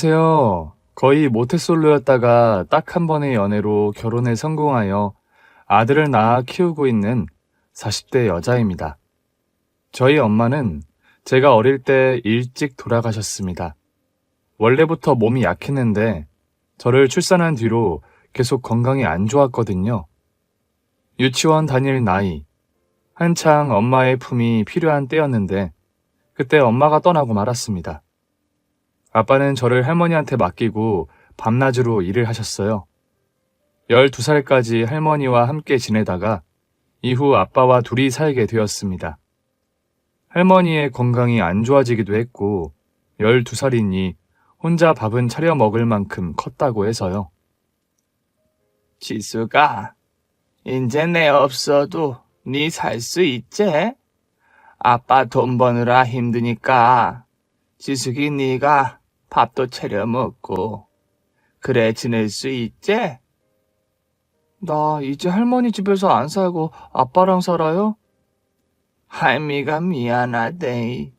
안녕하세요. 거의 모태솔로였다가 딱 한 번의 연애로 결혼에 성공하여 아들을 낳아 키우고 있는 40대 여자입니다. 저희 엄마는 제가 어릴 때 일찍 돌아가셨습니다. 원래부터 몸이 약했는데 저를 출산한 뒤로 계속 건강이 안 좋았거든요. 유치원 다닐 나이, 한창 엄마의 품이 필요한 때였는데 그때 엄마가 떠나고 말았습니다. 아빠는 저를 할머니한테 맡기고 밤낮으로 일을 하셨어요. 12살까지 할머니와 함께 지내다가 이후 아빠와 둘이 살게 되었습니다. 할머니의 건강이 안 좋아지기도 했고 12살이니 혼자 밥은 차려 먹을 만큼 컸다고 해서요. 지수가, 이제 내 없어도 니 살 수 있지? 아빠 돈 버느라 힘드니까 지숙이 니가 밥도 차려 먹고 그래 지낼 수 있지? 나 이제 할머니 집에서 안 살고 아빠랑 살아요? 할미가 미안하대.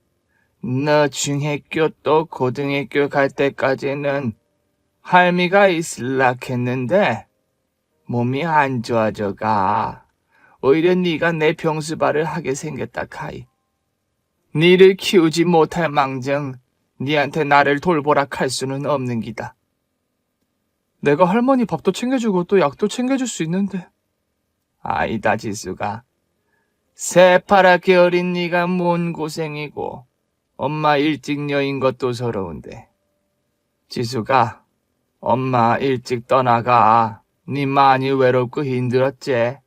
너 중학교 또 고등학교 갈 때까지는 할미가 있을라 했는데 몸이 안 좋아져가. 오히려 네가 내 병수발을 하게 생겼다 카이. 니를 키우지 못할 망정 니한테 나를 돌보라 할 수는 없는 기다. 내가 할머니 밥도 챙겨주고 또 약도 챙겨줄 수 있는데. 아이다 지수가. 새파랗게 어린 니가 뭔 고생이고 엄마 일찍 여인 것도 서러운데. 지수가 엄마 일찍 떠나가. 니 많이 외롭고 힘들었지.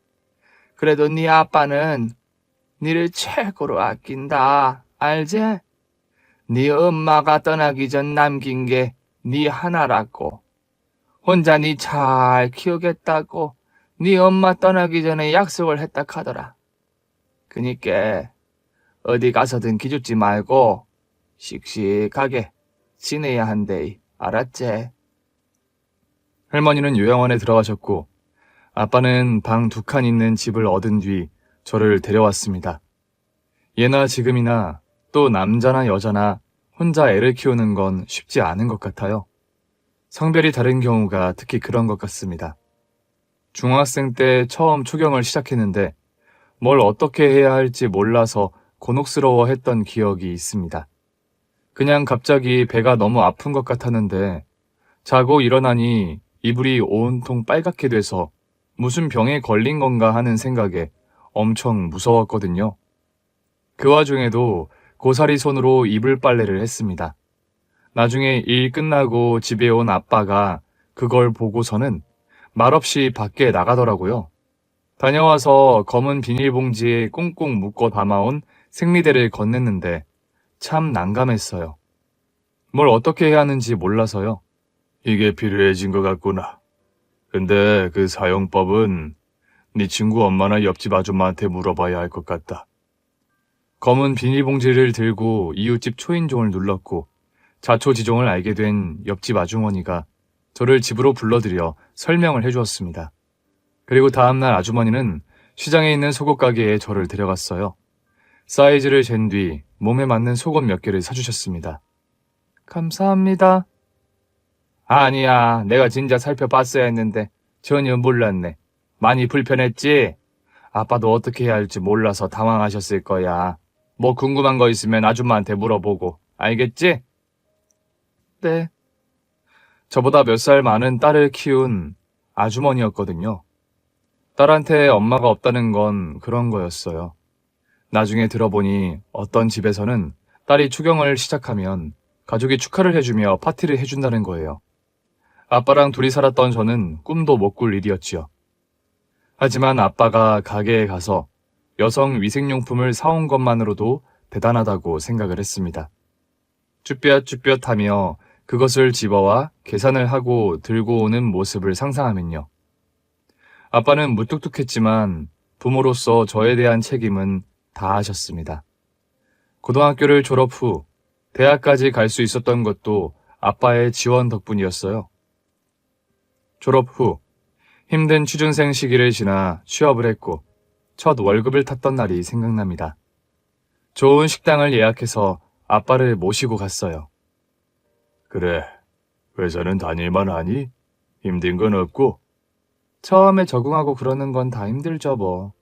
그래도 니 아빠는 니를 최고로 아낀다. 알지? 니 엄마가 떠나기 전 남긴 게 니 하나라고. 혼자 니 잘 키우겠다고 니 엄마 떠나기 전에 약속을 했다 카더라. 그니까 어디 가서든 기죽지 말고 씩씩하게 지내야 한대. 알았지? 할머니는 요양원에 들어가셨고 아빠는 방 2칸 있는 집을 얻은 뒤 저를 데려왔습니다. 예나 지금이나 또 남자나 여자나 혼자 애를 키우는 건 쉽지 않은 것 같아요. 성별이 다른 경우가 특히 그런 것 같습니다. 중학생 때 처음 초경을 시작했는데 뭘 어떻게 해야 할지 몰라서 곤혹스러워했던 기억이 있습니다. 그냥 갑자기 배가 너무 아픈 것 같았는데 자고 일어나니 이불이 온통 빨갛게 돼서 무슨 병에 걸린 건가 하는 생각에 엄청 무서웠거든요. 그 와중에도 고사리 손으로 이불 빨래를 했습니다. 나중에 일 끝나고 집에 온 아빠가 그걸 보고서는 말없이 밖에 나가더라고요. 다녀와서 검은 비닐봉지에 꽁꽁 묶어 담아온 생리대를 건넸는데 참 난감했어요. 뭘 어떻게 해야 하는지 몰라서요. 이게 필요해진 것 같구나. 근데 그 사용법은 네 친구 엄마나 옆집 아줌마한테 물어봐야 할 것 같다. 검은 비닐봉지를 들고 이웃집 초인종을 눌렀고 자초지종을 알게 된 옆집 아주머니가 저를 집으로 불러들여 설명을 해주었습니다. 그리고 다음날 아주머니는 시장에 있는 속옷 가게에 저를 데려갔어요. 사이즈를 잰 뒤 몸에 맞는 속옷 몇 개를 사주셨습니다. 감사합니다. 아니야, 내가 진짜 살펴봤어야 했는데 전혀 몰랐네. 많이 불편했지? 아빠도 어떻게 해야 할지 몰라서 당황하셨을 거야. 뭐 궁금한 거 있으면 아줌마한테 물어보고, 알겠지? 네. 저보다 몇 살 많은 딸을 키운 아주머니였거든요. 딸한테 엄마가 없다는 건 그런 거였어요. 나중에 들어보니 어떤 집에서는 딸이 추경을 시작하면 가족이 축하를 해주며 파티를 해준다는 거예요. 아빠랑 둘이 살았던 저는 꿈도 못 꿀 일이었지요. 하지만 아빠가 가게에 가서 여성 위생용품을 사온 것만으로도 대단하다고 생각을 했습니다. 쭈뼛쭈뼛하며 그것을 집어와 계산을 하고 들고 오는 모습을 상상하면요. 아빠는 무뚝뚝했지만 부모로서 저에 대한 책임은 다 하셨습니다. 고등학교를 졸업 후 대학까지 갈 수 있었던 것도 아빠의 지원 덕분이었어요. 졸업 후 힘든 취준생 시기를 지나 취업을 했고 첫 월급을 탔던 날이 생각납니다. 좋은 식당을 예약해서 아빠를 모시고 갔어요. 그래, 회사는 다닐만 하니? 힘든 건 없고? 처음에 적응하고 그러는 건 다 힘들죠, 뭐.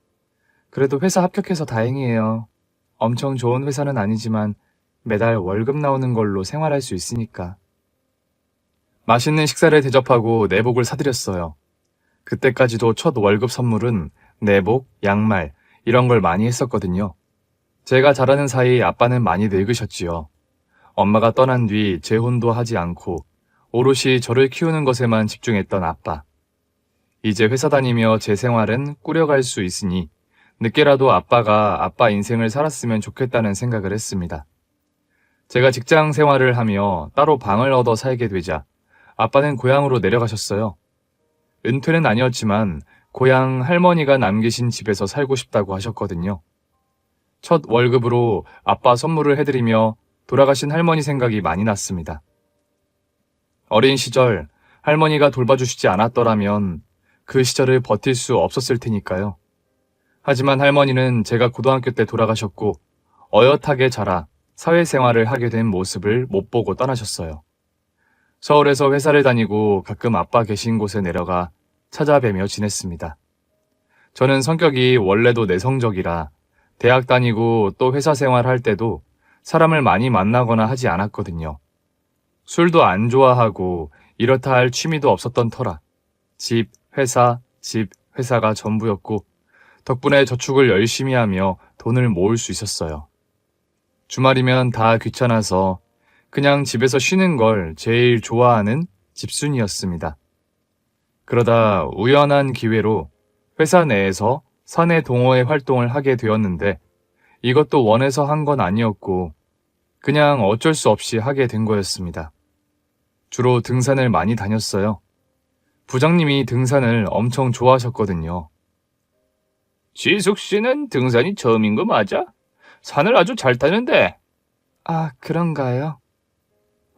그래도 회사 합격해서 다행이에요. 엄청 좋은 회사는 아니지만 매달 월급 나오는 걸로 생활할 수 있으니까. 맛있는 식사를 대접하고 내복을 사드렸어요. 그때까지도 첫 월급 선물은 내복, 양말, 이런 걸 많이 했었거든요. 제가 자라는 사이 아빠는 많이 늙으셨지요. 엄마가 떠난 뒤 재혼도 하지 않고 오롯이 저를 키우는 것에만 집중했던 아빠. 이제 회사 다니며 제 생활은 꾸려갈 수 있으니 늦게라도 아빠가 아빠 인생을 살았으면 좋겠다는 생각을 했습니다. 제가 직장 생활을 하며 따로 방을 얻어 살게 되자 아빠는 고향으로 내려가셨어요. 은퇴는 아니었지만 고향 할머니가 남기신 집에서 살고 싶다고 하셨거든요. 첫 월급으로 아빠 선물을 해드리며 돌아가신 할머니 생각이 많이 났습니다. 어린 시절 할머니가 돌봐주시지 않았더라면 그 시절을 버틸 수 없었을 테니까요. 하지만 할머니는 제가 고등학교 때 돌아가셨고 어엿하게 자라 사회생활을 하게 된 모습을 못 보고 떠나셨어요. 서울에서 회사를 다니고 가끔 아빠 계신 곳에 내려가 찾아뵈며 지냈습니다. 저는 성격이 원래도 내성적이라 대학 다니고 또 회사 생활할 때도 사람을 많이 만나거나 하지 않았거든요. 술도 안 좋아하고 이렇다 할 취미도 없었던 터라 집, 회사가 전부였고 덕분에 저축을 열심히 하며 돈을 모을 수 있었어요. 주말이면 다 귀찮아서 그냥 집에서 쉬는 걸 제일 좋아하는 집순이였습니다. 그러다 우연한 기회로 회사 내에서 사내 동호회 활동을 하게 되었는데 이것도 원해서 한 건 아니었고 그냥 어쩔 수 없이 하게 된 거였습니다. 주로 등산을 많이 다녔어요. 부장님이 등산을 엄청 좋아하셨거든요. 지숙 씨는 등산이 처음인 거 맞아? 산을 아주 잘 타는데. 아, 그런가요?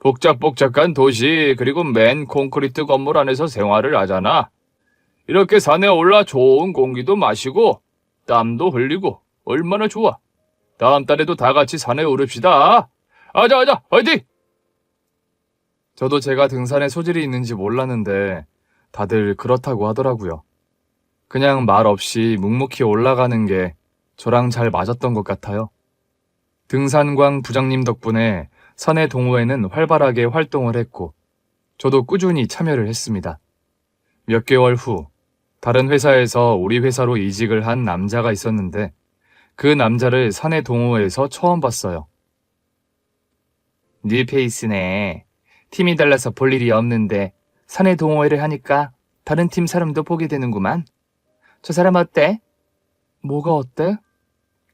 복잡복잡한 도시 그리고 맨 콘크리트 건물 안에서 생활을 하잖아. 이렇게 산에 올라 좋은 공기도 마시고 땀도 흘리고 얼마나 좋아. 다음 달에도 다 같이 산에 오릅시다. 아자, 화이팅! 저도 제가 등산에 소질이 있는지 몰랐는데 다들 그렇다고 하더라고요. 그냥 말 없이 묵묵히 올라가는 게 저랑 잘 맞았던 것 같아요. 등산광 부장님 덕분에 사내 동호회는 활발하게 활동을 했고 저도 꾸준히 참여를 했습니다. 몇 개월 후 다른 회사에서 우리 회사로 이직을 한 남자가 있었는데 그 남자를 사내 동호회에서 처음 봤어요. 뉴페이스네. 팀이 달라서 볼 일이 없는데 사내 동호회를 하니까 다른 팀 사람도 보게 되는구만. 저 사람 어때? 뭐가 어때?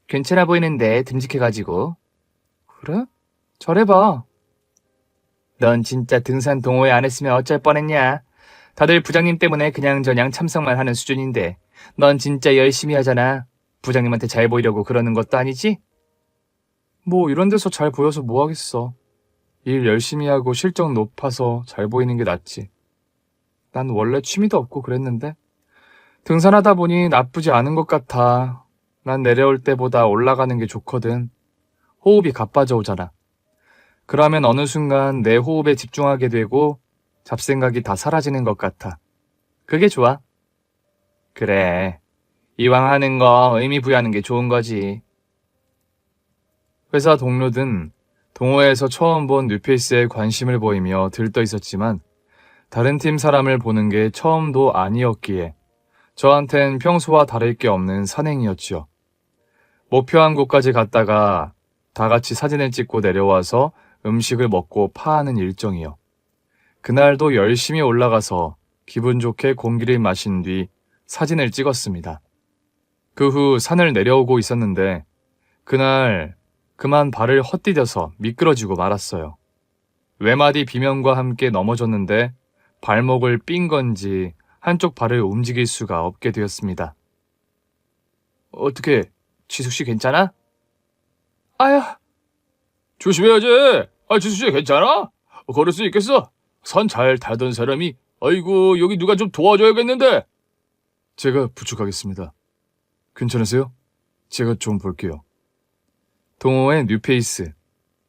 괜찮아 보이는데 듬직해가지고. 그래? 잘해봐. 넌 진짜 등산 동호회 안 했으면 어쩔 뻔했냐. 다들 부장님 때문에 그냥저냥 참석만 하는 수준인데 넌 진짜 열심히 하잖아. 부장님한테 잘 보이려고 그러는 것도 아니지? 뭐 이런 데서 잘 보여서 뭐 하겠어. 일 열심히 하고 실적 높아서 잘 보이는 게 낫지. 난 원래 취미도 없고 그랬는데 등산하다 보니 나쁘지 않은 것 같아. 난 내려올 때보다 올라가는 게 좋거든. 호흡이 가빠져 오잖아. 그러면 어느 순간 내 호흡에 집중하게 되고 잡생각이 다 사라지는 것 같아. 그게 좋아. 그래. 이왕 하는 거 의미 부여하는 게 좋은 거지. 회사 동료든 동호회에서 처음 본 뉴페이스에 관심을 보이며 들떠 있었지만 다른 팀 사람을 보는 게 처음도 아니었기에 저한텐 평소와 다를 게 없는 산행이었지요. 목표한 곳까지 갔다가 다 같이 사진을 찍고 내려와서 음식을 먹고 파하는 일정이요. 그날도 열심히 올라가서 기분 좋게 공기를 마신 뒤 사진을 찍었습니다. 그 후 산을 내려오고 있었는데 그날 그만 발을 헛디뎌서 미끄러지고 말았어요. 외마디 비명과 함께 넘어졌는데 발목을 삔 건지 한쪽 발을 움직일 수가 없게 되었습니다. 어떻게, 지숙씨 괜찮아? 아야! 조심해야지. 지숙씨 괜찮아? 걸을 수 있겠어? 산 잘 타던 사람이, 아이고, 여기 누가 좀 도와줘야겠는데. 제가 부축하겠습니다. 괜찮으세요? 제가 좀 볼게요. 동호회 뉴페이스.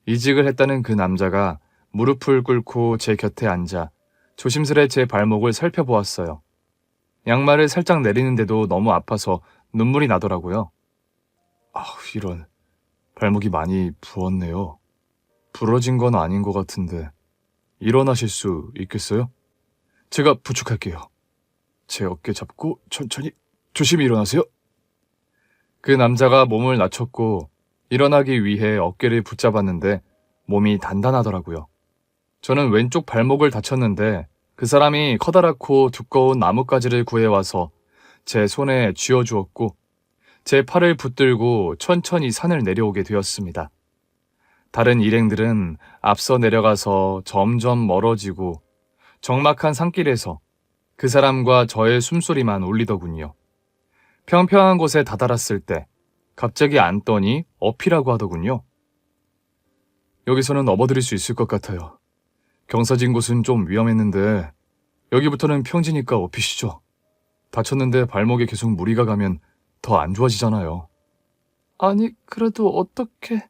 이직을 했다는 그 남자가 무릎을 꿇고 제 곁에 앉아 조심스레 제 발목을 살펴보았어요. 양말을 살짝 내리는데도 너무 아파서 눈물이 나더라고요. 이런, 발목이 많이 부었네요. 부러진 건 아닌 것 같은데 일어나실 수 있겠어요? 제가 부축할게요. 제 어깨 잡고 천천히 조심히 일어나세요. 그 남자가 몸을 낮췄고 일어나기 위해 어깨를 붙잡았는데 몸이 단단하더라고요. 저는 왼쪽 발목을 다쳤는데 그 사람이 커다랗고 두꺼운 나뭇가지를 구해와서 제 손에 쥐어주었고 제 팔을 붙들고 천천히 산을 내려오게 되었습니다. 다른 일행들은 앞서 내려가서 점점 멀어지고 적막한 산길에서 그 사람과 저의 숨소리만 울리더군요. 평평한 곳에 다다랐을 때 갑자기 앉더니 업히라고 하더군요. 여기서는 업어드릴 수 있을 것 같아요. 경사진 곳은 좀 위험했는데 여기부터는 평지니까 업히시죠. 다쳤는데 발목에 계속 무리가 가면 더 안 좋아지잖아요. 아니, 그래도 어떻게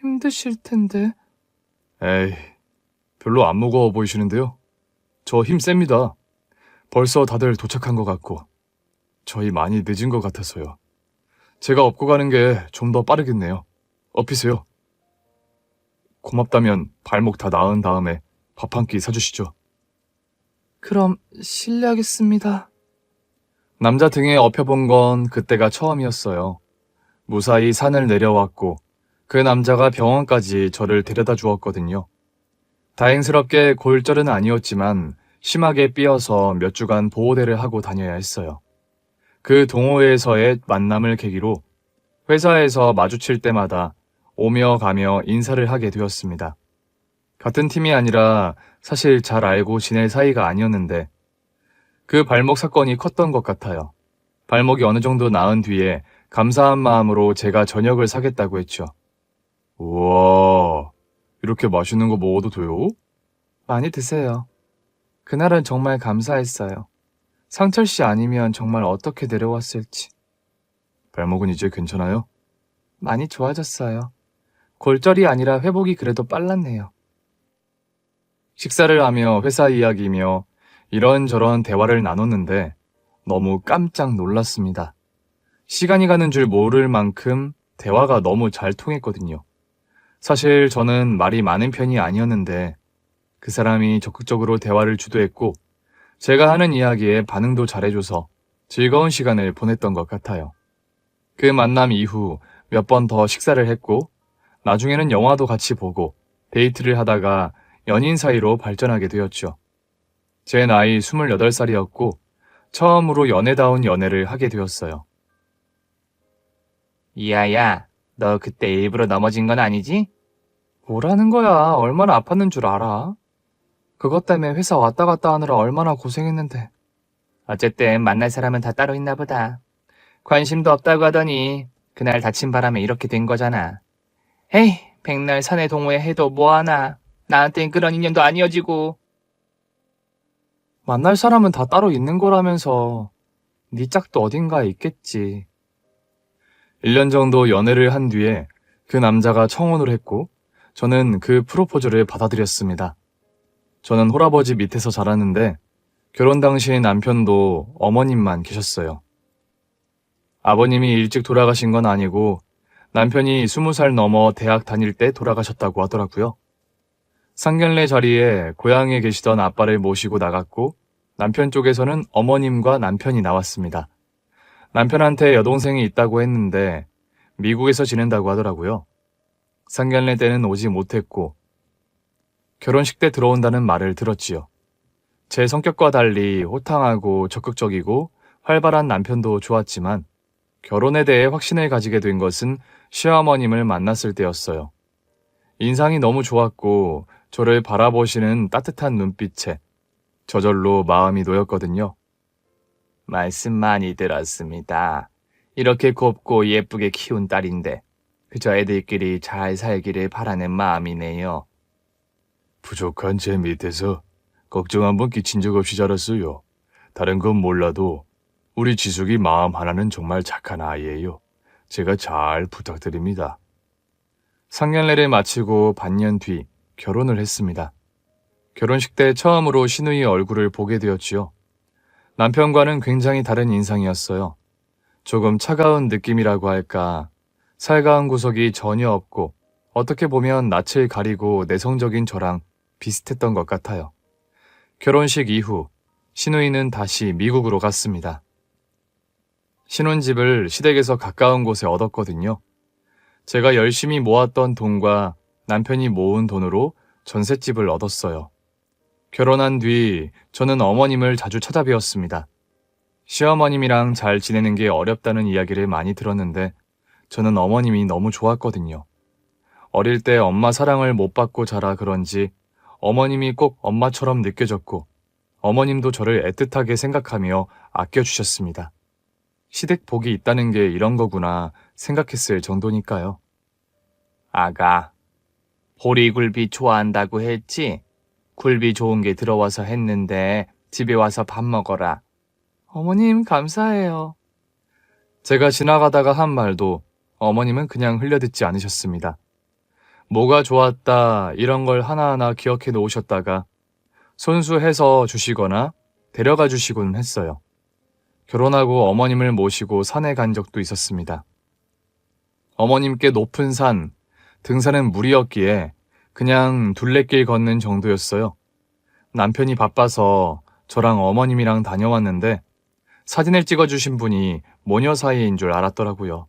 힘드실 텐데. 에이, 별로 안 무거워 보이시는데요. 저 힘 셉니다. 벌써 다들 도착한 것 같고 저희 많이 늦은 것 같아서요. 제가 업고 가는 게 좀 더 빠르겠네요. 업히세요. 고맙다면 발목 다 나은 다음에 밥 한 끼 사주시죠. 그럼 실례하겠습니다. 남자 등에 업혀본 건 그때가 처음이었어요. 무사히 산을 내려왔고 그 남자가 병원까지 저를 데려다 주었거든요. 다행스럽게 골절은 아니었지만 심하게 삐어서 몇 주간 보호대를 하고 다녀야 했어요. 그 동호회에서의 만남을 계기로 회사에서 마주칠 때마다 오며 가며 인사를 하게 되었습니다. 같은 팀이 아니라 사실 잘 알고 지낼 사이가 아니었는데 그 발목 사건이 컸던 것 같아요. 발목이 어느 정도 나은 뒤에 감사한 마음으로 제가 저녁을 사겠다고 했죠. 우와, 이렇게 맛있는 거 먹어도 돼요? 많이 드세요. 그날은 정말 감사했어요. 상철 씨 아니면 정말 어떻게 내려왔을지. 발목은 이제 괜찮아요? 많이 좋아졌어요. 골절이 아니라 회복이 그래도 빨랐네요. 식사를 하며 회사 이야기며 이런저런 대화를 나눴는데 너무 깜짝 놀랐습니다. 시간이 가는 줄 모를 만큼 대화가 너무 잘 통했거든요. 사실 저는 말이 많은 편이 아니었는데 그 사람이 적극적으로 대화를 주도했고 제가 하는 이야기에 반응도 잘해줘서 즐거운 시간을 보냈던 것 같아요. 그 만남 이후 몇 번 더 식사를 했고 나중에는 영화도 같이 보고 데이트를 하다가 연인 사이로 발전하게 되었죠. 제 나이 28살이었고 처음으로 연애다운 연애를 하게 되었어요. 이하야, 너 그때 일부러 넘어진 건 아니지? 뭐라는 거야? 얼마나 아팠는 줄 알아? 그것 때문에 회사 왔다 갔다 하느라 얼마나 고생했는데. 어쨌든 만날 사람은 다 따로 있나 보다. 관심도 없다고 하더니 그날 다친 바람에 이렇게 된 거잖아. 에이, 백날 사내 동호회 해도 뭐하나. 나한텐 그런 인연도 아니어지고. 만날 사람은 다 따로 있는 거라면서 네 짝도 어딘가에 있겠지. 1년 정도 연애를 한 뒤에 그 남자가 청혼을 했고 저는 그 프로포즈를 받아들였습니다. 저는 홀아버지 밑에서 자랐는데 결혼 당시 남편도 어머님만 계셨어요. 아버님이 일찍 돌아가신 건 아니고 남편이 20살 넘어 대학 다닐 때 돌아가셨다고 하더라고요. 상견례 자리에 고향에 계시던 아빠를 모시고 나갔고 남편 쪽에서는 어머님과 남편이 나왔습니다. 남편한테 여동생이 있다고 했는데 미국에서 지낸다고 하더라고요. 상견례 때는 오지 못했고 결혼식 때 들어온다는 말을 들었지요. 제 성격과 달리 호탕하고 적극적이고 활발한 남편도 좋았지만 결혼에 대해 확신을 가지게 된 것은 시어머님을 만났을 때였어요. 인상이 너무 좋았고 저를 바라보시는 따뜻한 눈빛에 저절로 마음이 놓였거든요. 말씀 많이 들었습니다. 이렇게 곱고 예쁘게 키운 딸인데 그저 애들끼리 잘 살기를 바라는 마음이네요. 부족한 제 밑에서 걱정 한번 끼친 적 없이 자랐어요. 다른 건 몰라도 우리 지숙이 마음 하나는 정말 착한 아이예요. 제가 잘 부탁드립니다. 상견례를 마치고 반년 뒤 결혼을 했습니다. 결혼식 때 처음으로 신우이 얼굴을 보게 되었지요. 남편과는 굉장히 다른 인상이었어요. 조금 차가운 느낌이라고 할까, 살가운 구석이 전혀 없고 어떻게 보면 낯을 가리고 내성적인 저랑 비슷했던 것 같아요. 결혼식 이후 신우이는 다시 미국으로 갔습니다. 신혼집을 시댁에서 가까운 곳에 얻었거든요. 제가 열심히 모았던 돈과 남편이 모은 돈으로 전셋집을 얻었어요. 결혼한 뒤 저는 어머님을 자주 찾아뵈었습니다. 시어머님이랑 잘 지내는 게 어렵다는 이야기를 많이 들었는데 저는 어머님이 너무 좋았거든요. 어릴 때 엄마 사랑을 못 받고 자라 그런지 어머님이 꼭 엄마처럼 느껴졌고 어머님도 저를 애틋하게 생각하며 아껴주셨습니다. 시댁 복이 있다는 게 이런 거구나 생각했을 정도니까요. 아가, 보리굴비 좋아한다고 했지? 굴비 좋은 게 들어와서 했는데 집에 와서 밥 먹어라. 어머님 감사해요. 제가 지나가다가 한 말도 어머님은 그냥 흘려듣지 않으셨습니다. 뭐가 좋았다 이런 걸 하나하나 기억해 놓으셨다가 손수해서 주시거나 데려가 주시곤 했어요. 결혼하고 어머님을 모시고 산에 간 적도 있었습니다. 어머님께 높은 산, 등산은 무리였기에 그냥 둘레길 걷는 정도였어요. 남편이 바빠서 저랑 어머님이랑 다녀왔는데 사진을 찍어주신 분이 모녀 사이인 줄 알았더라고요.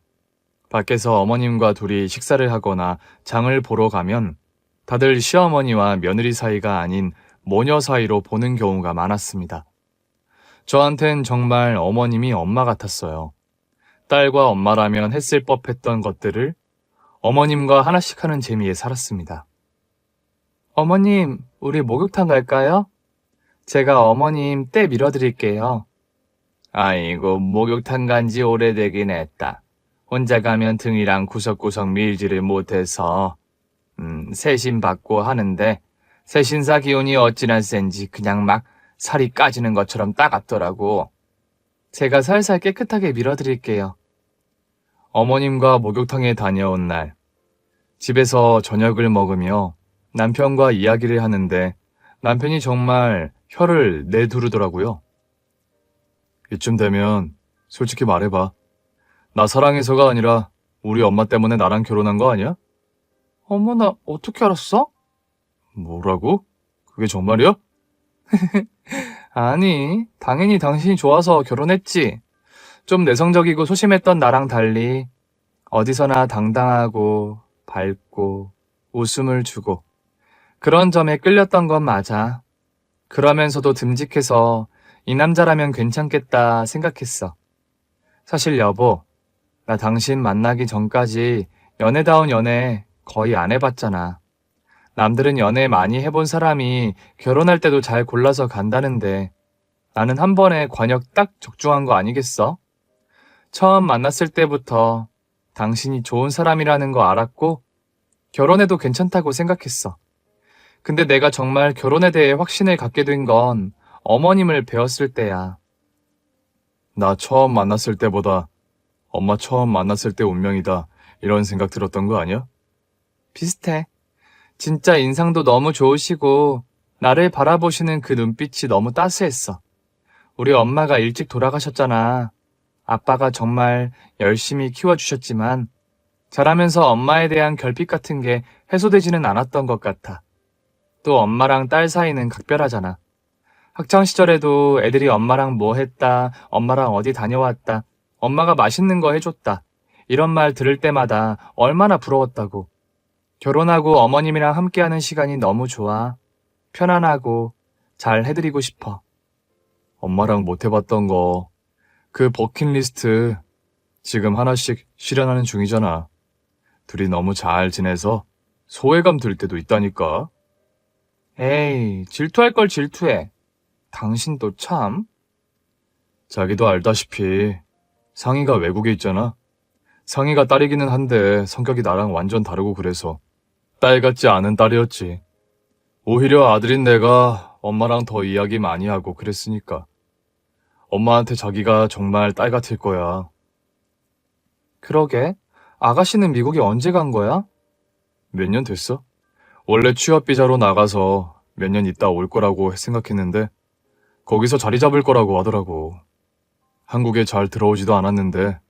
밖에서 어머님과 둘이 식사를 하거나 장을 보러 가면 다들 시어머니와 며느리 사이가 아닌 모녀 사이로 보는 경우가 많았습니다. 저한텐 정말 어머님이 엄마 같았어요. 딸과 엄마라면 했을 법했던 것들을 어머님과 하나씩 하는 재미에 살았습니다. 어머님, 우리 목욕탕 갈까요? 제가 어머님 때 밀어드릴게요. 아이고, 목욕탕 간지 오래되긴 했다. 혼자 가면 등이랑 구석구석 밀지를 못해서 세신 받고 하는데 세신사 기운이 어찌나 센지 그냥 막 살이 까지는 것처럼 따갑더라고. 제가 살살 깨끗하게 밀어드릴게요. 어머님과 목욕탕에 다녀온 날, 집에서 저녁을 먹으며 남편과 이야기를 하는데 남편이 정말 혀를 내두르더라고요. 이쯤 되면 솔직히 말해봐. 나 사랑해서가 아니라 우리 엄마 때문에 나랑 결혼한 거 아니야? 어머나, 어떻게 알았어? 뭐라고? 그게 정말이야? 아니, 당연히 당신이 좋아서 결혼했지. 좀 내성적이고 소심했던 나랑 달리 어디서나 당당하고 밝고 웃음을 주고 그런 점에 끌렸던 건 맞아. 그러면서도 듬직해서 이 남자라면 괜찮겠다 생각했어. 사실 여보, 나 당신 만나기 전까지 연애다운 연애 거의 안 해봤잖아. 남들은 연애 많이 해본 사람이 결혼할 때도 잘 골라서 간다는데 나는 한 번에 관역 딱 적중한 거 아니겠어? 처음 만났을 때부터 당신이 좋은 사람이라는 거 알았고 결혼해도 괜찮다고 생각했어. 근데 내가 정말 결혼에 대해 확신을 갖게 된 건 어머님을 배웠을 때야. 나 처음 만났을 때보다 엄마 처음 만났을 때 운명이다 이런 생각 들었던 거 아니야? 비슷해. 진짜 인상도 너무 좋으시고 나를 바라보시는 그 눈빛이 너무 따스했어. 우리 엄마가 일찍 돌아가셨잖아. 아빠가 정말 열심히 키워주셨지만 자라면서 엄마에 대한 결핍 같은 게 해소되지는 않았던 것 같아. 또 엄마랑 딸 사이는 각별하잖아. 학창시절에도 애들이 엄마랑 뭐 했다, 엄마랑 어디 다녀왔다, 엄마가 맛있는 거 해줬다 이런 말 들을 때마다 얼마나 부러웠다고. 결혼하고 어머님이랑 함께하는 시간이 너무 좋아. 편안하고 잘 해드리고 싶어. 엄마랑 못 해봤던 거, 그 버킷리스트 지금 하나씩 실현하는 중이잖아. 둘이 너무 잘 지내서 소외감 들 때도 있다니까. 에이, 질투할 걸 질투해. 당신도 참. 자기도 알다시피 상희가 외국에 있잖아. 상희가 딸이기는 한데 성격이 나랑 완전 다르고 그래서 딸 같지 않은 딸이었지. 오히려 아들인 내가 엄마랑 더 이야기 많이 하고 그랬으니까. 엄마한테 자기가 정말 딸 같을 거야. 그러게. 아가씨는 미국에 언제 간 거야? 몇 년 됐어? 원래 취업 비자로 나가서 몇 년 있다 올 거라고 생각했는데 거기서 자리 잡을 거라고 하더라고. 한국에 잘 들어오지도 않았는데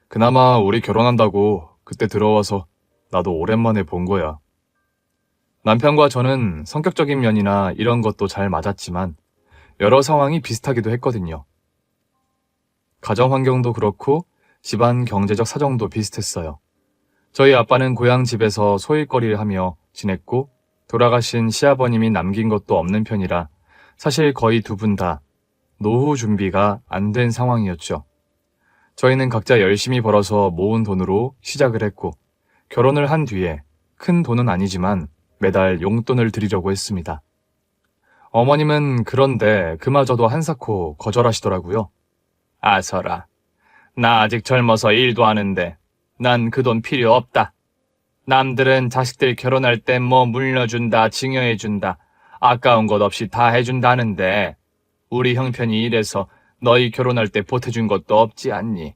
그나마 우리 결혼한다고 그때 들어와서 나도 오랜만에 본 거야. 남편과 저는 성격적인 면이나 이런 것도 잘 맞았지만 여러 상황이 비슷하기도 했거든요. 가정 환경도 그렇고 집안 경제적 사정도 비슷했어요. 저희 아빠는 고향 집에서 소일거리를 하며 지냈고 돌아가신 시아버님이 남긴 것도 없는 편이라 사실 거의 두 분 다 노후 준비가 안 된 상황이었죠. 저희는 각자 열심히 벌어서 모은 돈으로 시작을 했고 결혼을 한 뒤에 큰 돈은 아니지만 매달 용돈을 드리려고 했습니다. 어머님은 그런데 그마저도 한사코 거절하시더라고요. 아서라, 나 아직 젊어서 일도 하는데 난 그 돈 필요 없다. 남들은 자식들 결혼할 때 뭐 물려준다, 증여해준다, 아까운 것 없이 다 해준다는데 우리 형편이 이래서 너희 결혼할 때 보태준 것도 없지 않니?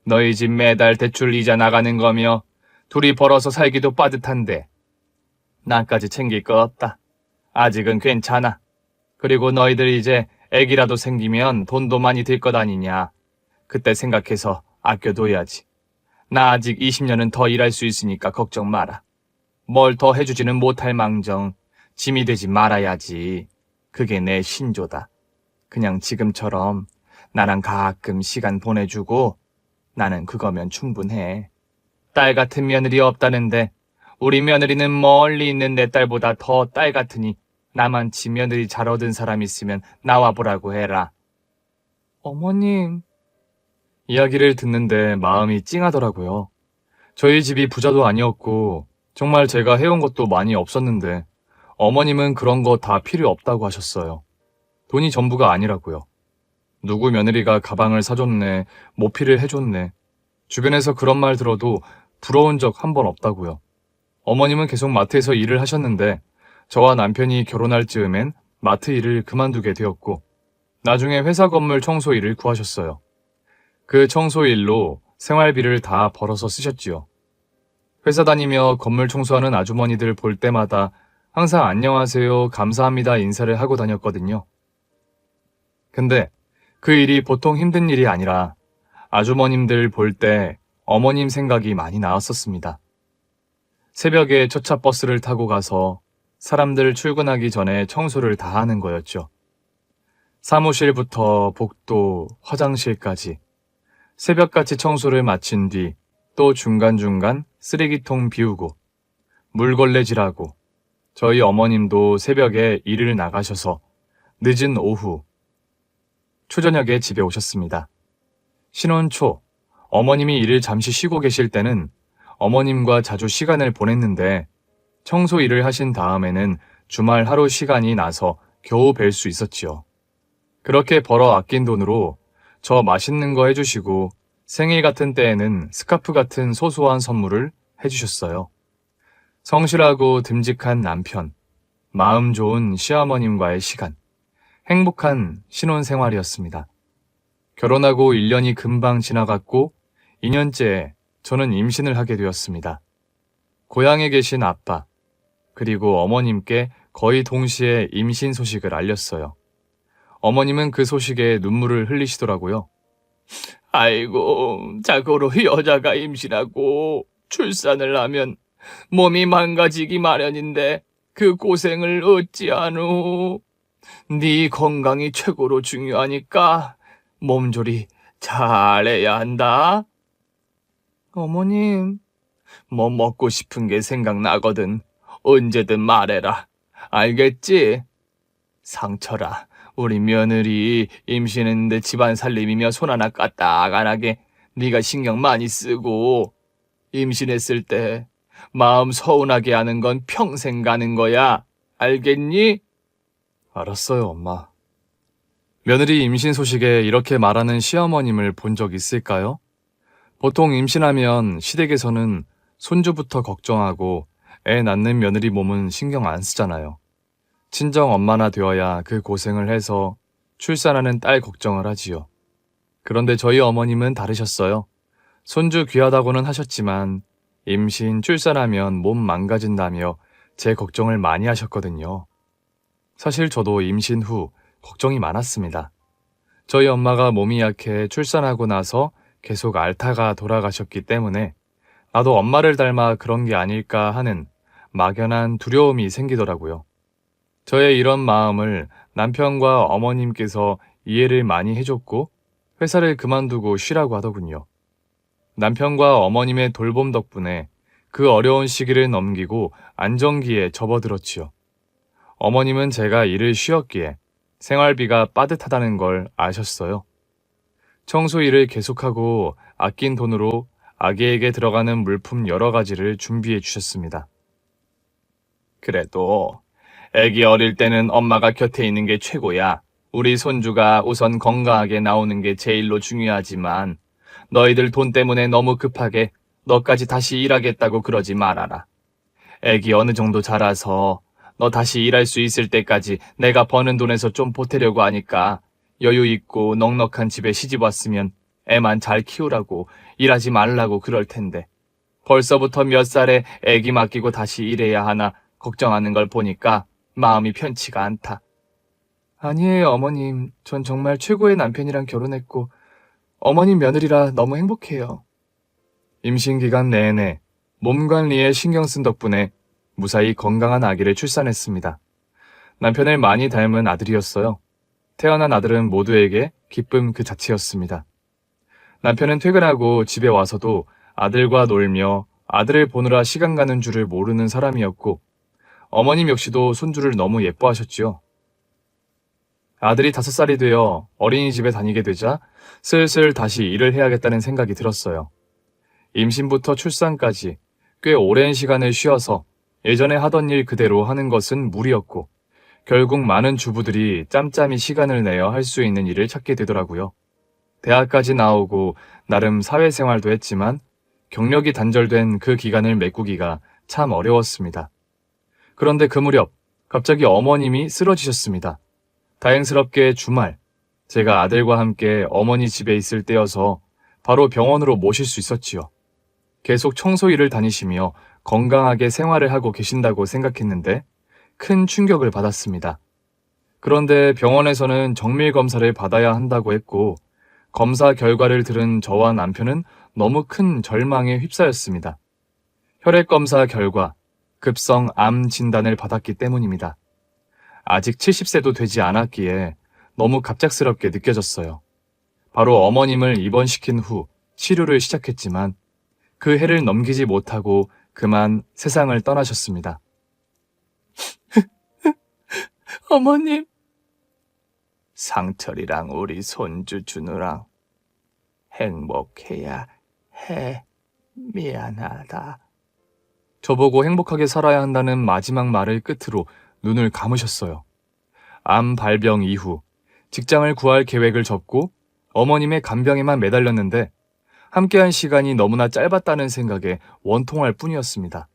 너희 집 매달 대출 이자 나가는 거며 둘이 벌어서 살기도 빠듯한데 나까지 챙길 거 없다. 아직은 괜찮아. 그리고 너희들 이제 애기라도 생기면 돈도 많이 들 것 아니냐. 그때 생각해서 아껴둬야지. 나 아직 20년은 더 일할 수 있으니까 걱정 마라. 뭘 더 해주지는 못할 망정 짐이 되지 말아야지. 그게 내 신조다. 그냥 지금처럼 나랑 가끔 시간 보내주고 나는 그거면 충분해. 딸 같은 며느리 없다는데 우리 며느리는 멀리 있는 내 딸보다 더 딸 같으니 나만치 며느리 잘 얻은 사람 있으면 나와보라고 해라. 어머님. 이야기를 듣는데 마음이 찡하더라고요. 저희 집이 부자도 아니었고 정말 제가 해온 것도 많이 없었는데 어머님은 그런 거 다 필요 없다고 하셨어요. 돈이 전부가 아니라고요. 누구 며느리가 가방을 사줬네, 모피를 해줬네. 주변에서 그런 말 들어도 부러운 적 한 번 없다고요. 어머님은 계속 마트에서 일을 하셨는데 저와 남편이 결혼할 즈음엔 마트 일을 그만두게 되었고 나중에 회사 건물 청소 일을 구하셨어요. 그 청소 일로 생활비를 다 벌어서 쓰셨지요. 회사 다니며 건물 청소하는 아주머니들 볼 때마다 항상 안녕하세요, 감사합니다 인사를 하고 다녔거든요. 근데 그 일이 보통 힘든 일이 아니라 아주머님들 볼 때 어머님 생각이 많이 나왔었습니다. 새벽에 첫 차 버스를 타고 가서 사람들 출근하기 전에 청소를 다 하는 거였죠. 사무실부터 복도, 화장실까지 새벽같이 청소를 마친 뒤 또 중간중간 쓰레기통 비우고 물걸레질하고 저희 어머님도 새벽에 일을 나가셔서 늦은 오후 초저녁에 집에 오셨습니다. 신혼 초 어머님이 일을 잠시 쉬고 계실 때는 어머님과 자주 시간을 보냈는데 청소 일을 하신 다음에는 주말 하루 시간이 나서 겨우 뵐 수 있었지요. 그렇게 벌어 아낀 돈으로 저 맛있는 거 해주시고 생일 같은 때에는 스카프 같은 소소한 선물을 해주셨어요. 성실하고 듬직한 남편, 마음 좋은 시어머님과의 시간, 행복한 신혼생활이었습니다. 결혼하고 1년이 금방 지나갔고 2년째에 저는 임신을 하게 되었습니다. 고향에 계신 아빠, 그리고 어머님께 거의 동시에 임신 소식을 알렸어요. 어머님은 그 소식에 눈물을 흘리시더라고요. 아이고, 자고로 여자가 임신하고 출산을 하면 몸이 망가지기 마련인데 그 고생을 어찌하노. 네 건강이 최고로 중요하니까 몸조리 잘해야 한다. 어머님, 뭐 먹고 싶은 게 생각나거든 언제든 말해라. 알겠지? 상철아, 우리 며느리 임신했는데 집안 살림이며 손 하나 까딱 안 하게 네가 신경 많이 쓰고 임신했을 때 마음 서운하게 하는 건 평생 가는 거야. 알겠니? 알았어요, 엄마. 며느리 임신 소식에 이렇게 말하는 시어머님을 본 적 있을까요? 보통 임신하면 시댁에서는 손주부터 걱정하고 애 낳는 며느리 몸은 신경 안 쓰잖아요. 친정 엄마나 되어야 그 고생을 해서 출산하는 딸 걱정을 하지요. 그런데 저희 어머님은 다르셨어요. 손주 귀하다고는 하셨지만 임신, 출산하면 몸 망가진다며 제 걱정을 많이 하셨거든요. 사실 저도 임신 후 걱정이 많았습니다. 저희 엄마가 몸이 약해 출산하고 나서 계속 앓다가 돌아가셨기 때문에 나도 엄마를 닮아 그런 게 아닐까 하는 막연한 두려움이 생기더라고요. 저의 이런 마음을 남편과 어머님께서 이해를 많이 해줬고 회사를 그만두고 쉬라고 하더군요. 남편과 어머님의 돌봄 덕분에 그 어려운 시기를 넘기고 안정기에 접어들었지요. 어머님은 제가 일을 쉬었기에 생활비가 빠듯하다는 걸 아셨어요. 청소 일을 계속하고 아낀 돈으로 아기에게 들어가는 물품 여러 가지를 준비해 주셨습니다. 그래도 애기 어릴 때는 엄마가 곁에 있는 게 최고야. 우리 손주가 우선 건강하게 나오는 게 제일로 중요하지만 너희들 돈 때문에 너무 급하게 너까지 다시 일하겠다고 그러지 말아라. 애기 어느 정도 자라서 너 다시 일할 수 있을 때까지 내가 버는 돈에서 좀 보태려고 하니까 여유 있고 넉넉한 집에 시집 왔으면 애만 잘 키우라고 일하지 말라고 그럴 텐데 벌써부터 몇 살에 애기 맡기고 다시 일해야 하나 걱정하는 걸 보니까 마음이 편치가 않다. 아니에요, 어머님. 전 정말 최고의 남편이랑 결혼했고 어머님 며느리라 너무 행복해요. 임신 기간 내내 몸 관리에 신경 쓴 덕분에 무사히 건강한 아기를 출산했습니다. 남편을 많이 닮은 아들이었어요. 태어난 아들은 모두에게 기쁨 그 자체였습니다. 남편은 퇴근하고 집에 와서도 아들과 놀며 아들을 보느라 시간 가는 줄을 모르는 사람이었고 어머님 역시도 손주를 너무 예뻐하셨지요. 아들이 5살이 되어 어린이집에 다니게 되자 슬슬 다시 일을 해야겠다는 생각이 들었어요. 임신부터 출산까지 꽤 오랜 시간을 쉬어서 예전에 하던 일 그대로 하는 것은 무리였고 결국 많은 주부들이 짬짬이 시간을 내어 할 수 있는 일을 찾게 되더라고요. 대학까지 나오고 나름 사회생활도 했지만 경력이 단절된 그 기간을 메꾸기가 참 어려웠습니다. 그런데 그 무렵 갑자기 어머님이 쓰러지셨습니다. 다행스럽게 주말 제가 아들과 함께 어머니 집에 있을 때여서 바로 병원으로 모실 수 있었지요. 계속 청소 일을 다니시며 건강하게 생활을 하고 계신다고 생각했는데 큰 충격을 받았습니다. 그런데 병원에서는 정밀 검사를 받아야 한다고 했고 검사 결과를 들은 저와 남편은 너무 큰 절망에 휩싸였습니다. 혈액 검사 결과 급성 암 진단을 받았기 때문입니다. 아직 70세도 되지 않았기에 너무 갑작스럽게 느껴졌어요. 바로 어머님을 입원시킨 후 치료를 시작했지만 그 해를 넘기지 못하고 그만 세상을 떠나셨습니다. 어머님. 상철이랑 우리 손주 준우랑 행복해야 해. 미안하다. 저보고 행복하게 살아야 한다는 마지막 말을 끝으로 눈을 감으셨어요. 암 발병 이후 직장을 구할 계획을 접고 어머님의 간병에만 매달렸는데 함께한 시간이 너무나 짧았다는 생각에 원통할 뿐이었습니다.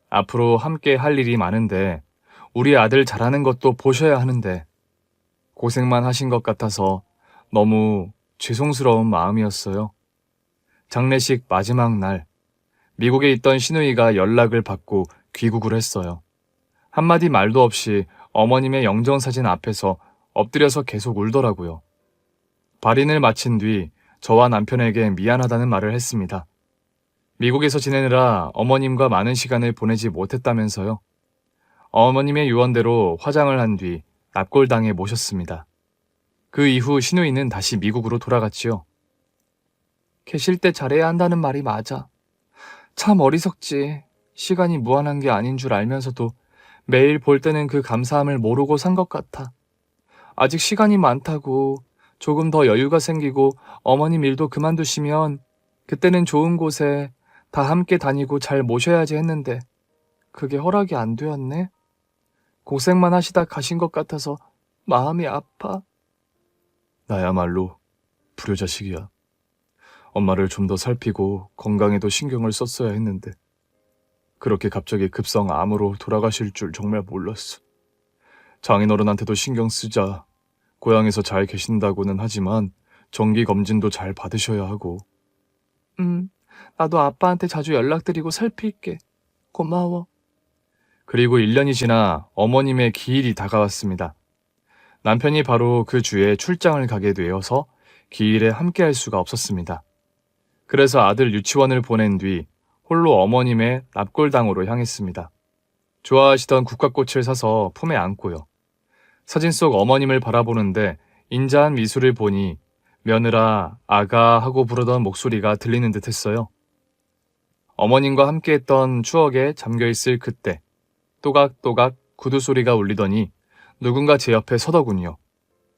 앞으로 함께 할 일이 많은데 우리 아들 잘하는 것도 보셔야 하는데 고생만 하신 것 같아서 너무 죄송스러운 마음이었어요. 장례식 마지막 날 미국에 있던 시누이가 연락을 받고 귀국을 했어요. 한마디 말도 없이 어머님의 영정사진 앞에서 엎드려서 계속 울더라고요. 발인을 마친 뒤 저와 남편에게 미안하다는 말을 했습니다. 미국에서 지내느라 어머님과 많은 시간을 보내지 못했다면서요. 어머님의 유언대로 화장을 한 뒤 납골당에 모셨습니다. 그 이후 시누이는 다시 미국으로 돌아갔지요. 계실 때 잘해야 한다는 말이 맞아. 참 어리석지. 시간이 무한한 게 아닌 줄 알면서도 매일 볼 때는 그 감사함을 모르고 산 것 같아. 아직 시간이 많다고 조금 더 여유가 생기고 어머님 일도 그만두시면 그때는 좋은 곳에 다 함께 다니고 잘 모셔야지 했는데 그게 허락이 안 되었네. 고생만 하시다 가신 것 같아서 마음이 아파. 나야말로 불효자식이야. 엄마를 좀 더 살피고 건강에도 신경을 썼어야 했는데 그렇게 갑자기 급성 암으로 돌아가실 줄 정말 몰랐어. 장인어른한테도 신경 쓰자. 고향에서 잘 계신다고는 하지만 정기 검진도 잘 받으셔야 하고. 나도 아빠한테 자주 연락드리고 살필게. 고마워. 그리고 1년이 지나 어머님의 기일이 다가왔습니다. 남편이 바로 그 주에 출장을 가게 되어서 기일에 함께 할 수가 없었습니다. 그래서 아들 유치원을 보낸 뒤 홀로 어머님의 납골당으로 향했습니다. 좋아하시던 국화꽃을 사서 품에 안고요. 사진 속 어머님을 바라보는데 인자한 미소를 보니 며느라, 아가 하고 부르던 목소리가 들리는 듯 했어요. 어머님과 함께했던 추억에 잠겨있을 그때 또각또각 구두 소리가 울리더니 누군가 제 옆에 서더군요.